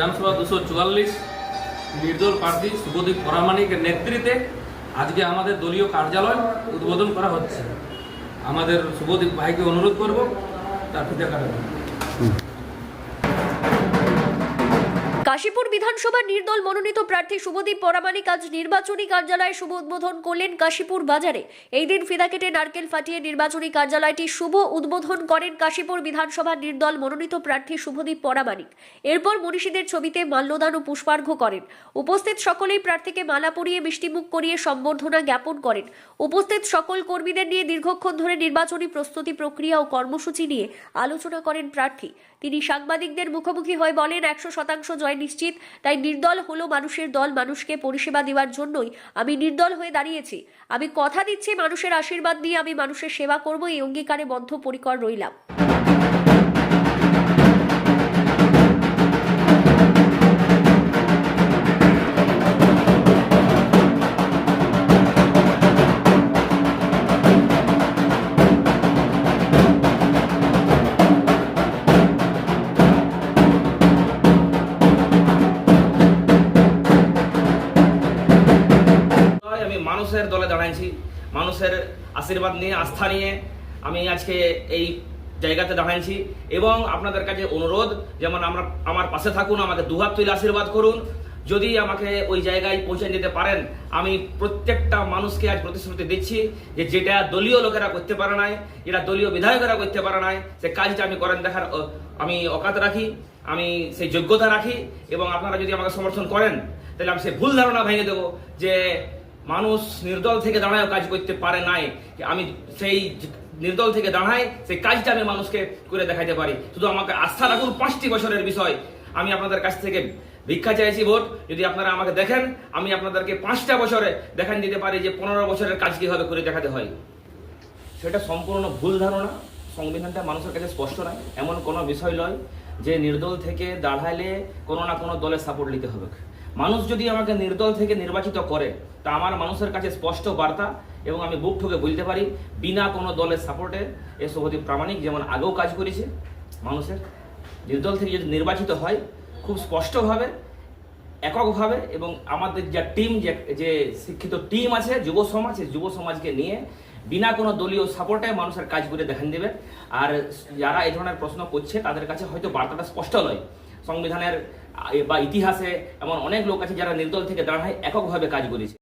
বিধানসভা 244 নির্দল প্রার্থী শুভদীপ পরামানিকের নেতৃত্বে আজকে আমাদের দলীয় কার্যালয় উদ্বোধন করা হচ্ছে। আমাদের শুভদীপ ভাইকে অনুরোধ করব তার ফিতে কাটাবেন। কাশীপুর বিধানসভার নির্দল মনোনীত প্রার্থী শুভদীপ পরামানিক আজ নির্বাচনী কার্যালয়ের শুভ উদ্বোধন করলেন কাশীপুর বাজারে। এই দিন ফিতা কেটে নারকেল ফাটিয়ে নির্বাচনী কার্যালয়টি শুভ উদ্বোধন করেন কাশীপুর বিধানসভার নির্দল মনোনীত প্রার্থী শুভদীপ পরামানিক। এরপর মনীষীদের ছবিতে মাল্যদান ও পুষ্পার্ঘ্য করেন। উপস্থিত সকলেই প্রার্থীকে মালা পরিয়ে মিষ্টিমুখ করিয়ে সম্বর্ধনা জ্ঞাপন করেন। উপস্থিত সকল কর্মীদের নিয়ে দীর্ঘক্ষণ ধরে নির্বাচনী প্রস্তুতি প্রক্রিয়া ও কর্মসূচি নিয়ে আলোচনা করেন প্রার্থী। তিনি সাংবাদিকদের মুখোমুখি হয়ে বলেন 100% জয় নিশ্চিত, তাই নির্দল হলো মানুষের দল। মানুষকে পরিষেবা দেওয়ার জন্যই আমি নির্দল হয়ে দাঁড়িয়েছি। আমি কথা দিচ্ছি, মানুষের আশীর্বাদ নিয়ে আমি মানুষের সেবা করব, এই অঙ্গীকারে বদ্ধপরিকর রইলাম। আমি মানুষের দলে দাঁড়াইছি, মানুষের আশীর্বাদ নিয়ে আস্থা নিয়ে আমি আজকে এই জায়গাতে দাঁড়াইছি এবং আপনাদের কাছে অনুরোধ, যেমন আমার পাশে থাকুন, আমাকে দুহাত তুলে আশীর্বাদ করুন। যদি আমাকে ওই জায়গায় পৌঁছে দিতে পারেন, আমি প্রত্যেকটা মানুষকে আজ প্রতিশ্রুতি দিচ্ছি যে যেটা দলীয় লোকেরা করতে পারে নাই, যেটা দলীয় বিধায়কেরা করতে পারে নাই, সে কাজটা আমি করেন দেখার আমি অকাত রাখি, আমি সেই যোগ্যতা রাখি। এবং আপনারা যদি আমাকে সমর্থন করেন তাহলে আমি সেই ভুল ধারণা ভেঙে দেবো যে মানুষ নির্দল থেকে দাঁড়ায়ও কাজ করতে পারে নাই। আমি সেই নির্দল থেকে দাঁড়াই, সেই কাজটা আমি মানুষকে করে দেখাইতে পারি। শুধু আমাকে আস্থা রাখুন, 5টি বছরের বিষয়। আমি আপনাদের কাছ থেকে ভিক্ষা চাইছি ভোট। যদি আপনারা আমাকে দেখেন, আমি আপনাদেরকে 5টা বছরে দেখান দিতে পারি যে 15 বছরের কাজ কিভাবে করে দেখাতে হয়। সেটা সম্পূর্ণ ভুল ধারণা। সংবিধানটা মানুষের কাছে স্পষ্ট নয়, এমন কোনো বিষয় নয় যে নির্দল থেকে দাঁড়াইলে কোনো না কোনো দলের সাপোর্ট নিতে হবে। মানুষ যদি আমাকে নির্দল থেকে নির্বাচিত করে, তা আমার মানুষের কাছে স্পষ্ট বার্তা এবং আমি বুক ঠুকে বলতে পারি, বিনা কোনো দলের সাপোর্টে এ শুভদীপ প্রামাণিক যেমন আগেও কাজ করেছে মানুষের, নির্দল থেকে যদি নির্বাচিত হয় খুব স্পষ্টভাবে, এককভাবে, এবং আমাদের যা টিম, যে শিক্ষিত টিম আছে যুব সমাজ, সেই যুব সমাজকে নিয়ে বিনা কোনো দলীয় সাপোর্টে মানুষের কাজ করে দেখান দেবে। আর যারা এই ধরনের প্রশ্ন করছে তাদের কাছে হয়তো বার্তাটা স্পষ্ট নয়। সংবিধানের বা ইতিহাসে এমন অনেক লোক আছে যারা নির্দল থেকে দাঁড়ায় এককভাবে কাজ করেছে।